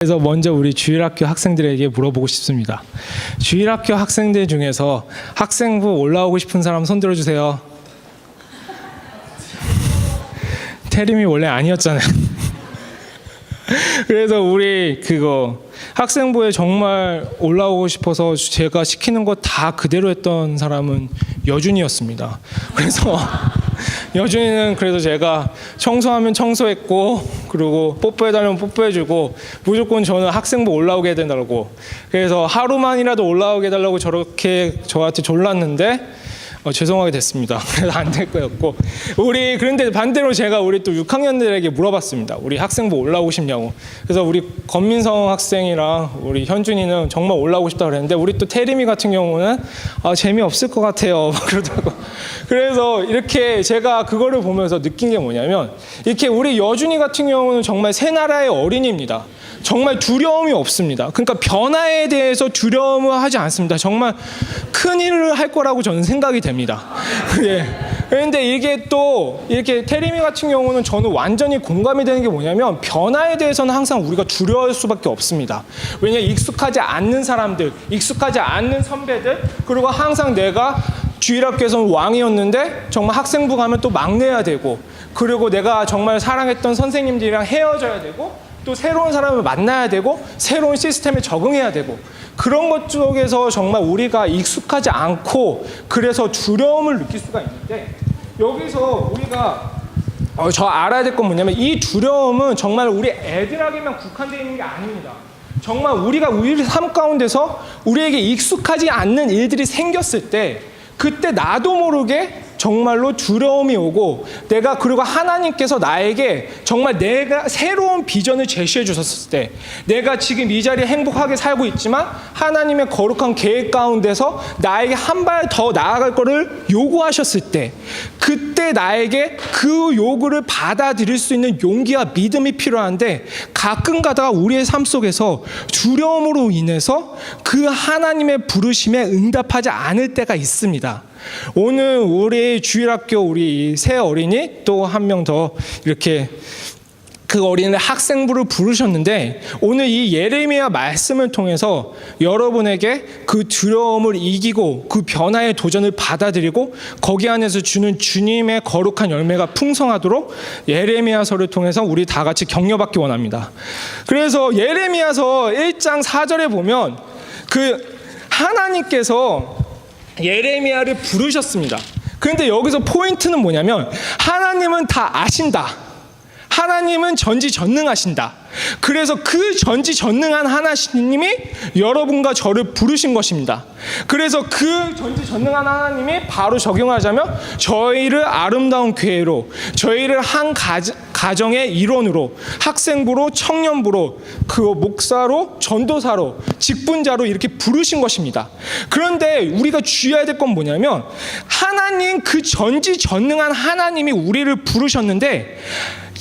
그래서 먼저 우리 주일학교 학생들에게 물어보고 싶습니다. 주일학교 학생들 중에서 학생부 올라오고 싶은 사람 손 들어주세요. 태림이 원래 아니었잖아요. 그래서 우리 학생부에 정말 올라오고 싶어서 제가 시키는 거 다 그대로 했던 사람은 여준이었습니다. 그래서 여준이는 그래서 제가 청소하면 청소했고, 그리고 뽀뽀해달라면 뽀뽀해주고, 무조건 저는 학생부 올라오게 해달라고, 그래서 하루만이라도 올라오게 해달라고 저렇게 저한테 졸랐는데 죄송하게 됐습니다. 그래서 안 될 거였고, 그런데 반대로 제가 우리 또 6학년들에게 물어봤습니다. 우리 학생부 올라오고 싶냐고. 그래서 우리 권민성 학생이랑 우리 현준이는 정말 올라오고 싶다고 그랬는데, 우리 또 태림이 같은 경우는 재미없을 것 같아요 그러더라고. 그래서 이렇게 제가 그거를 보면서 느낀 게 뭐냐면, 이렇게 우리 여준이 같은 경우는 정말 새 나라의 어린이입니다. 정말 두려움이 없습니다. 그러니까 변화에 대해서 두려움을 하지 않습니다. 정말 큰일을 할 거라고 저는 생각이 됩니다. 예. 그런데 이게 또 이렇게 태림이 같은 경우는 저는 완전히 공감이 되는 게 뭐냐면, 변화에 대해서는 항상 우리가 두려워할 수밖에 없습니다. 왜냐하면 익숙하지 않는 사람들, 익숙하지 않는 선배들, 그리고 항상 내가 주일학교에서는 왕이었는데 정말 학생부 가면 또 막내야 되고, 그리고 내가 정말 사랑했던 선생님들이랑 헤어져야 되고, 또 새로운 사람을 만나야 되고, 새로운 시스템에 적응해야 되고, 그런 것 쪽에서 정말 우리가 익숙하지 않고 그래서 두려움을 느낄 수가 있는데, 여기서 우리가 저 알아야 될 건 뭐냐면, 이 두려움은 정말 우리 애들에게만 국한되어 있는 게 아닙니다. 정말 우리가 우리 삶 가운데서 우리에게 익숙하지 않는 일들이 생겼을 때, 그때 나도 모르게 정말로 두려움이 오고, 그리고 하나님께서 나에게 정말 내가 새로운 비전을 제시해 주셨을 때, 내가 지금 이 자리에 행복하게 살고 있지만 하나님의 거룩한 계획 가운데서 나에게 한 발 더 나아갈 거를 요구하셨을 때, 그때 나에게 그 요구를 받아들일 수 있는 용기와 믿음이 필요한데, 가끔 가다가 우리의 삶 속에서 두려움으로 인해서 그 하나님의 부르심에 응답하지 않을 때가 있습니다. 오늘 우리 주일학교 우리 새 어린이 또 한 명 더 이렇게 그 어린이를 학생부를 부르셨는데, 오늘 이 예레미야 말씀을 통해서 여러분에게 그 두려움을 이기고 그 변화의 도전을 받아들이고 거기 안에서 주는 주님의 거룩한 열매가 풍성하도록 예레미야서를 통해서 우리 다 같이 격려받기 원합니다. 그래서 예레미야서 1장 4절에 보면 하나님께서 예레미야를 부르셨습니다. 그런데 여기서 포인트는 뭐냐면, 하나님은 다 아신다. 하나님은 전지전능하신다. 그래서 그 전지전능한 하나님이 여러분과 저를 부르신 것입니다. 그래서 그 전지전능한 하나님이 바로 적용하자면, 저희를 아름다운 교회로, 저희를 한 가정의 일원으로, 학생부로, 청년부로, 목사로, 전도사로, 직분자로 이렇게 부르신 것입니다. 그런데 우리가 주의해야 될 건 뭐냐면, 하나님, 그 전지전능한 하나님이 우리를 부르셨는데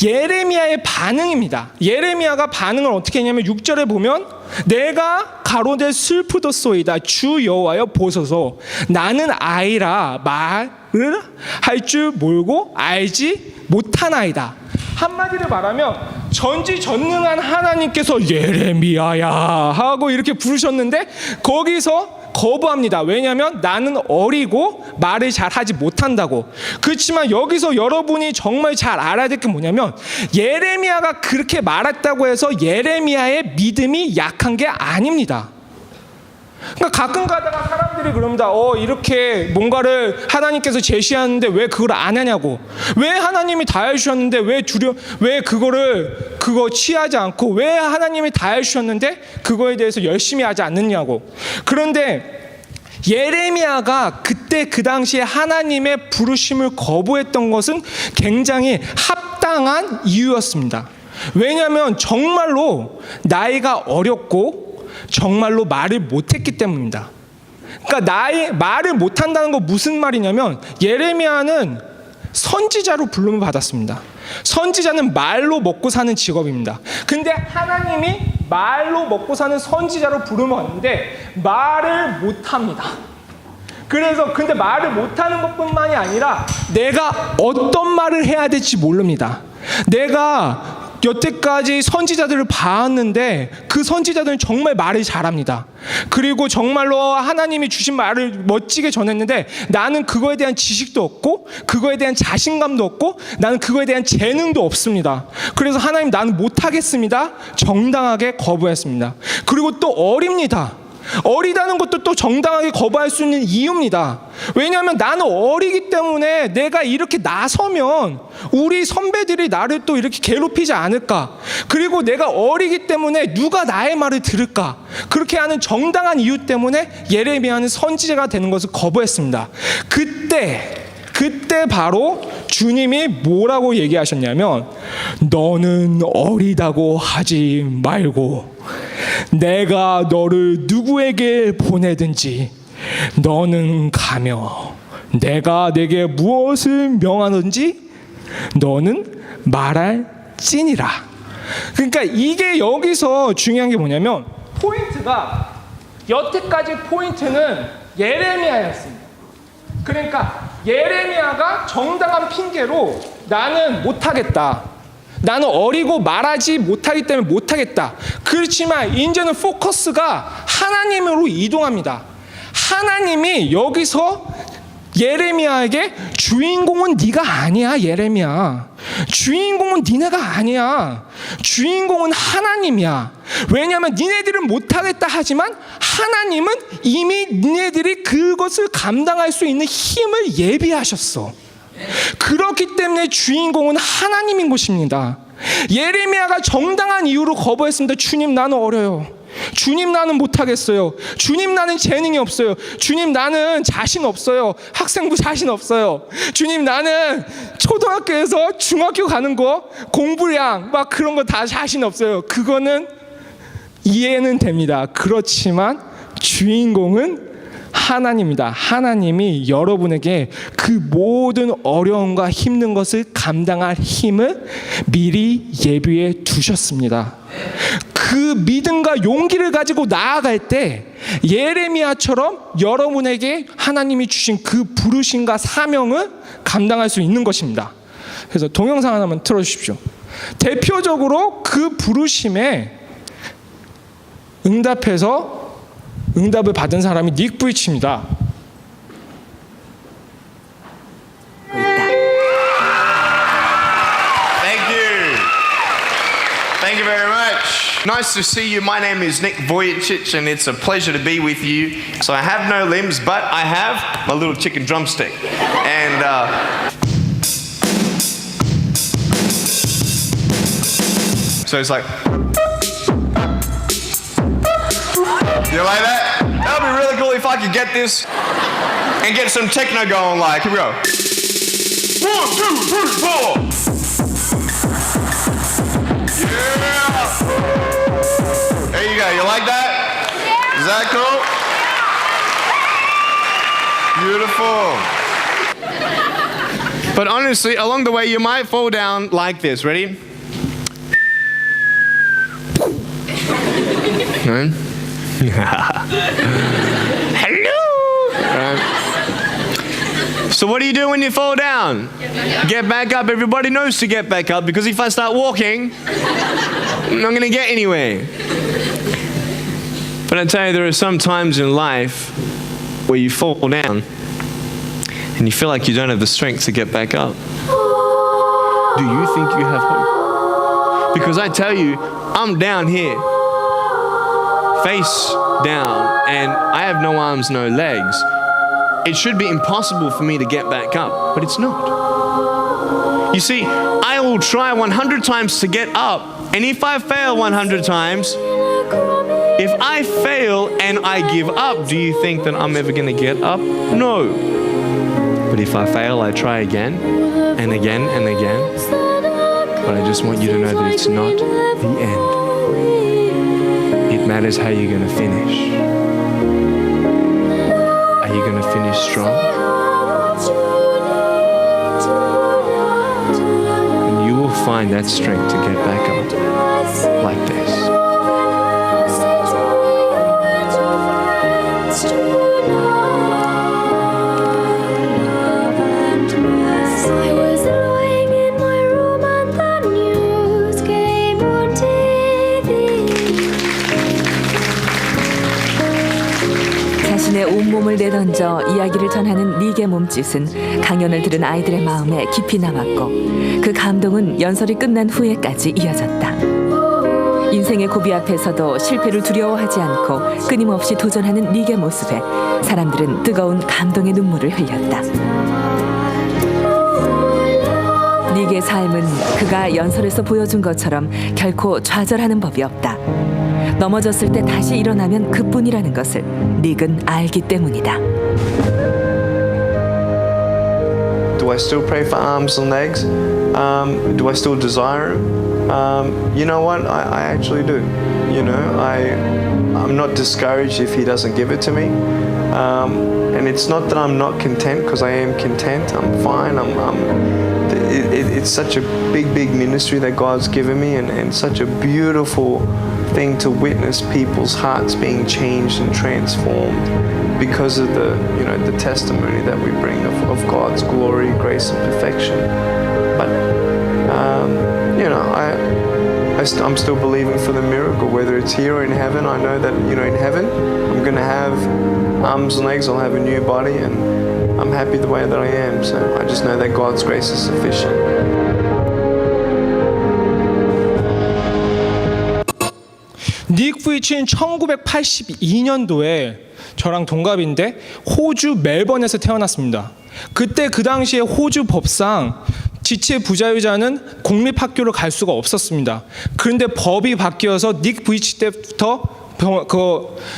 예레미야의 반응입니다. 예레미야가 반응을 어떻게 했냐면, 6절에 보면, 내가 가로되 슬프도소이다 주 여호와여 보소서, 나는 아이라 말을 할 줄 모르고 알지 못하나이다. 한마디로 말하면, 전지전능한 하나님께서 예레미야야 하고 이렇게 부르셨는데 거기서 거부합니다. 왜냐하면 나는 어리고 말을 잘하지 못한다고. 그렇지만 여기서 여러분이 정말 잘 알아야 될 게 뭐냐면, 예레미야가 그렇게 말했다고 해서 예레미야의 믿음이 약한 게 아닙니다. 그러니까 가끔 가다가 사람들이 그럽니다. 이렇게 뭔가를 하나님께서 제시하는데 왜 그걸 안 하냐고. 왜 하나님이 다 해주셨는데 왜 그거 취하지 않고, 왜 하나님이 다 해주셨는데 그거에 대해서 열심히 하지 않느냐고. 그런데 예레미야가 그때 그 당시에 하나님의 부르심을 거부했던 것은 굉장히 합당한 이유였습니다. 왜냐하면 정말로 나이가 어렸고 정말로 말을 못했기 때문입니다. 그러니까 말을 못한다는 거 무슨 말이냐면, 예레미야는 선지자로 부름을 받았습니다. 선지자는 말로 먹고 사는 직업입니다. 근데 하나님이 말로 먹고 사는 선지자로 부름을 받는데 말을 못합니다. 근데 말을 못하는 것뿐만이 아니라 내가 어떤 말을 해야 될지 모릅니다. 내가 여태까지 선지자들을 봐왔는데 그 선지자들은 정말 말을 잘합니다. 그리고 정말로 하나님이 주신 말을 멋지게 전했는데 나는 그거에 대한 지식도 없고 그거에 대한 자신감도 없고 나는 그거에 대한 재능도 없습니다. 그래서 하나님 나는 못하겠습니다. 정당하게 거부했습니다. 그리고 또 어립니다. 어리다는 것도 또 정당하게 거부할 수 있는 이유입니다. 왜냐하면 나는 어리기 때문에 내가 이렇게 나서면 우리 선배들이 나를 또 이렇게 괴롭히지 않을까. 그리고 내가 어리기 때문에 누가 나의 말을 들을까. 그렇게 하는 정당한 이유 때문에 예레미야는 선지자가 되는 것을 거부했습니다. 그때 바로 주님이 뭐라고 얘기하셨냐면 너는 어리다고 하지 말고 내가 너를 누구에게 보내든지 너는 가며 내가 내게 무엇을 명하든지 너는 말할지니라. 그러니까 이게 여기서 중요한 게 뭐냐면 포인트가 여태까지 포인트는 예레미야였습니다. 그러니까 예레미야가 정당한 핑계로 나는 못하겠다. 나는 어리고 말하지 못하기 때문에 못하겠다. 그렇지만 이제는 포커스가 하나님으로 이동합니다. 하나님이 여기서 예레미야에게 주인공은 네가 아니야 예레미야. 주인공은 니네가 아니야. 주인공은 하나님이야. 왜냐하면 니네들은 못하겠다 하지만 하나님은 이미 니네들이 그것을 감당할 수 있는 힘을 예비하셨어. 그렇기 때문에 주인공은 하나님인 것입니다. 예레미야가 정당한 이유로 거부했습니다. 주님 나는 어려요. 주님 나는 못하겠어요. 주님 나는 재능이 없어요. 주님 나는 자신 없어요. 학생부 자신 없어요. 주님 나는 초등학교에서 중학교 가는 거 공부량 막 그런 거 다 자신 없어요. 그거는 이해는 됩니다. 그렇지만 주인공은 하나님입니다. 하나님이 여러분에게 그 모든 어려움과 힘든 것을 감당할 힘을 미리 예비해 두셨습니다. 그 믿음과 용기를 가지고 나아갈 때 예레미야처럼 여러분에게 하나님이 주신 그 부르심과 사명을 감당할 수 있는 것입니다. 그래서 동영상 하나만 틀어주십시오. 대표적으로 그 부르심에 응답을 받은 사람이 닉 부이치입니다. Thank you very much. Nice to see you. My name is Nick Vujicic and it's a pleasure to be with you. So I have no limbs, but I have my little chicken drumstick. And so it's like, you like that? That would be really cool if I could get this and get some techno going. Like, here we go. 1, 2, 3, 4. Yeah. There you go. You like that? Is that cool? Beautiful. But honestly, along the way, you might fall down like this. Ready? Right? Hello. Right. So what do you do when you fall down? Get back up. Everybody knows to get back up because if I start walking, I'm not going to get anywhere. But I tell you, there are some times in life where you fall down and you feel like you don't have the strength to get back up. Do you think you have hope? Because I tell you, I'm down here, face down, and I have no arms, no legs. It should be impossible for me to get back up, but it's not. You see, I will try 100 times to get up, and if I fail 100 times, if I fail and I give up, do you think that I'm ever going to get up? No. But if I fail, I try again, and again, and again. But I just want you to know that it's not the end. It matters how you're going to finish. Are you going to finish strong? And you will find that strength to get back up like this. I was lying in my room and the news came. 자신의 온몸을 내던져 이야기를 전하는 닉의 몸짓은 강연을 들은 아이들의 마음에 깊이 남았고 그 감동은 연설이 끝난 후에까지 이어졌다. 인생의 고비 앞에서도 실패를 두려워하지 않고 끊임없이 도전하는 닉의 모습에 사람들은 뜨거운 감동의 눈물을 흘렸다. 닉의 삶은 그가 연설에서 보여준 것처럼 결코 좌절하는 법이 없다. 넘어졌을 때 다시 일어나면 그뿐이라는 것을 닉은 알기 때문이다. Do I still pray for arms and legs? Do I still desire it? You know what? I actually do. You know, I'm not discouraged if He doesn't give it to me. And it's not that I'm not content, because I am content. I'm fine. It's such a big ministry that God's given me, and such a beautiful thing to witness people's hearts being changed and transformed because of the testimony that we bring of God's glory, grace, and perfection. But I'm still believing for the miracle, whether it's here or in heaven. I know that in heaven I'm going to have arms and legs. I'll have a new body, and I'm happy the way that I am. So I just know that God's grace is sufficient. 닉 부이치는 1982년도에 저랑 동갑인데 호주 멜번에서 태어났습니다. 그때 그 당시에 호주 법상 지체 부자유자는 공립학교를 갈 수가 없었습니다. 그런데 법이 바뀌어서 닉 부이치 때부터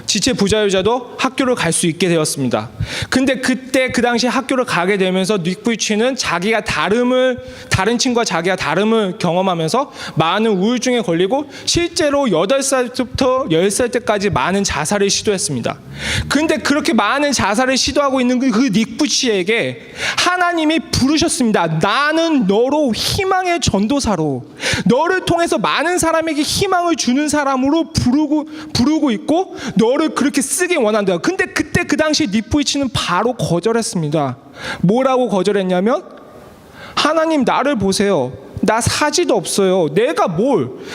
지체 부자유자도 학교를 갈 수 있게 되었습니다. 근데 그때 그 당시 학교를 가게 되면서 닉 부이치는 다른 친구와 자기가 다름을 경험하면서 많은 우울증에 걸리고 실제로 8살부터 10살 때까지 많은 자살을 시도했습니다. 근데 그렇게 많은 자살을 시도하고 있는 그 닉 부이치에게 하나님이 부르셨습니다. 나는 너로 희망의 전도사로, 너를 통해서 많은 사람에게 희망을 주는 사람으로 부르고 있고 너를 그렇게 쓰기 원한다. 근데 그때 그 당시 닉 부이치는 바로 거절했습니다. 뭐라고 거절했냐면, 하나님 나를 보세요. 나 사지도 없어요. 내가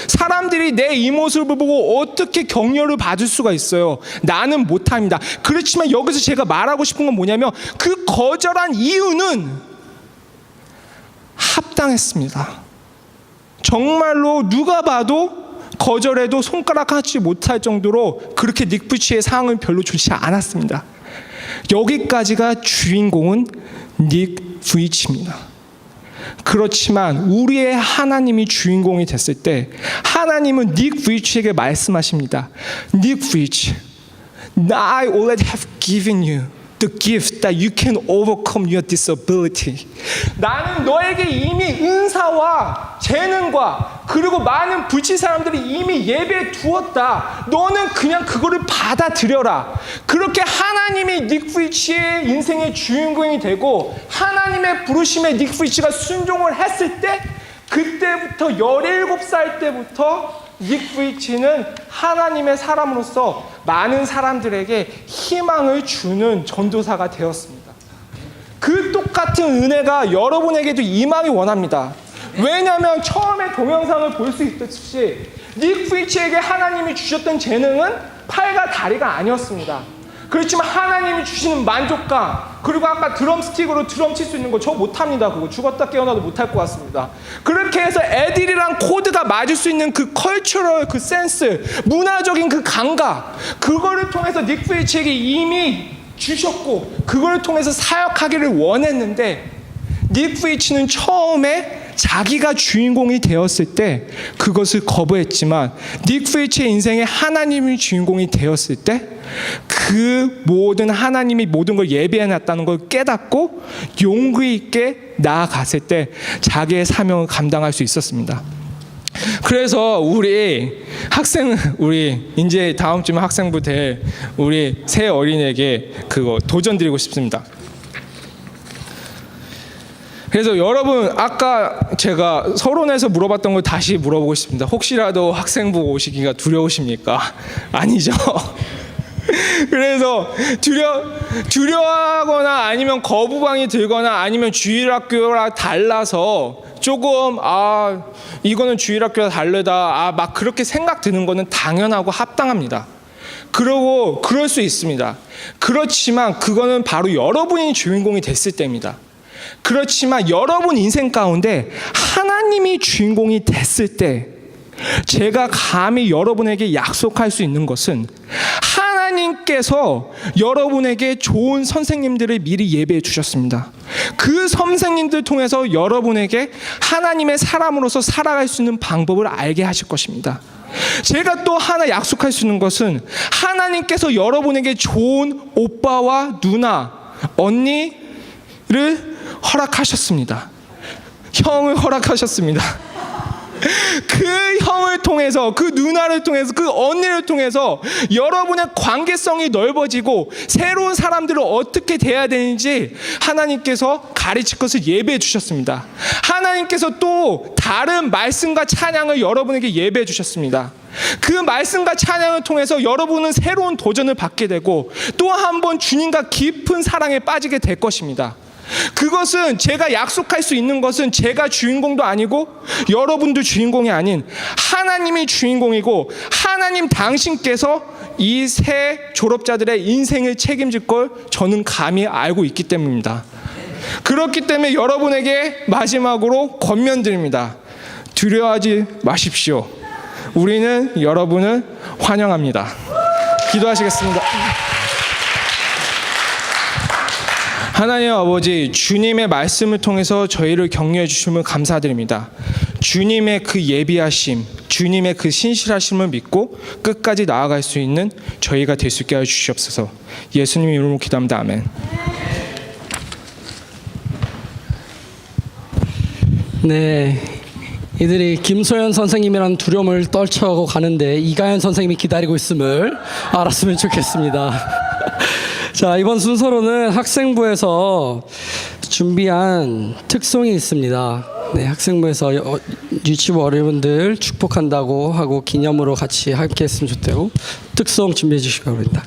사람들이 내 이 모습을 보고 어떻게 격려를 받을 수가 있어요. 나는 못합니다. 그렇지만 여기서 제가 말하고 싶은 건 뭐냐면, 그 거절한 이유는 합당했습니다. 정말로 누가 봐도 거절해도 손가락 하지 못할 정도로 그렇게 닉 부이치의 상황은 별로 좋지 않았습니다. 여기까지가 주인공은 닉 부이치입니다. 그렇지만 우리의 하나님이 주인공이 됐을 때 하나님은 닉 부이치에게 말씀하십니다. 닉 부이치, I already have given you the gift that you can overcome your disability. 나는 너에게 이미 은사와 재능과 그리고 많은 불치 사람들이 이미 예배에 두었다. 너는 그냥 그거를 받아들여라. 그렇게 하나님이 닉 부이치의 인생의 주인공이 되고 하나님의 부르심에 닉 부이치가 순종을 했을 때, 그때부터 17살 때부터 닉 부이치는 하나님의 사람으로서 많은 사람들에게 희망을 주는 전도사가 되었습니다. 그 똑같은 은혜가 여러분에게도 임하기 원합니다. 왜냐하면 처음에 동영상을 볼 수 있듯이 닉 부이치에게 하나님이 주셨던 재능은 팔과 다리가 아니었습니다. 그렇지만 하나님이 주시는 만족감, 그리고 아까 드럼 스틱으로 드럼 칠 수 있는 거 저 못합니다. 그거 죽었다 깨어나도 못할 것 같습니다. 그렇게 해서 애들이랑 코드가 맞을 수 있는 그 컬처럴, 그 센스, 문화적인 그 감각, 그거를 통해서 닉 부이치에게 이미 주셨고 그거를 통해서 사역하기를 원했는데, 닉 부이치는 처음에 자기가 주인공이 되었을 때 그것을 거부했지만, 닉 부이치의 인생에 하나님이 주인공이 되었을 때 그 모든 하나님이 모든 걸 예비해놨다는 걸 깨닫고 용기 있게 나아갔을 때 자기의 사명을 감당할 수 있었습니다. 그래서 우리 이제 다음 주면 학생부 될 우리 새 어린이에게 그거 도전드리고 싶습니다. 그래서 여러분, 아까 제가 서론에서 물어봤던 걸 다시 물어보고 싶습니다. 혹시라도 학생부 오시기가 두려우십니까? 아니죠? 그래서 두려워하거나 아니면 거부감이 들거나 아니면 주일학교랑 달라서 조금 이거는 주일학교랑 다르다 막 그렇게 생각 드는 거는 당연하고 합당합니다. 그러고 그럴 수 있습니다. 그렇지만 그거는 바로 여러분이 주인공이 됐을 때입니다. 그렇지만 여러분 인생 가운데 하나님이 주인공이 됐을 때 제가 감히 여러분에게 약속할 수 있는 것은 하나님께서 여러분에게 좋은 선생님들을 미리 예배해 주셨습니다. 그 선생님들 통해서 여러분에게 하나님의 사람으로서 살아갈 수 있는 방법을 알게 하실 것입니다. 제가 또 하나 약속할 수 있는 것은 하나님께서 여러분에게 좋은 오빠와 누나, 언니를 허락하셨습니다. 형을 허락하셨습니다. 그 형을 통해서, 그 누나를 통해서, 그 언니를 통해서 여러분의 관계성이 넓어지고 새로운 사람들을 어떻게 대해야 되는지 하나님께서 가르칠 것을 예배해 주셨습니다. 하나님께서 또 다른 말씀과 찬양을 여러분에게 예배해 주셨습니다. 그 말씀과 찬양을 통해서 여러분은 새로운 도전을 받게 되고 또 한 번 주님과 깊은 사랑에 빠지게 될 것입니다. 그것은 제가 약속할 수 있는 것은 제가 주인공도 아니고 여러분도 주인공이 아닌 하나님이 주인공이고 하나님 당신께서 이 새 졸업자들의 인생을 책임질 걸 저는 감히 알고 있기 때문입니다. 그렇기 때문에 여러분에게 마지막으로 권면드립니다. 두려워하지 마십시오. 우리는 여러분을 환영합니다. 기도하시겠습니다. 하나님 아버지, 주님의 말씀을 통해서 저희를 격려해 주심을 감사드립니다. 주님의 그 예비하심, 주님의 그 신실하심을 믿고 끝까지 나아갈 수 있는 저희가 될 수 있게 하여 주시옵소서. 예수님 이름으로 기도합니다. 아멘. 네, 이들이 김소연 선생님이라는 두려움을 떨쳐가고 가는데 이가연 선생님이 기다리고 있음을 알았으면 좋겠습니다. 자, 이번 순서로는 학생부에서 준비한 특송이 있습니다. 네, 학생부에서 유치부 어린이분들 축복한다고 하고 기념으로 같이 함께 했으면 좋겠고 특송 준비해 주시기 바랍니다.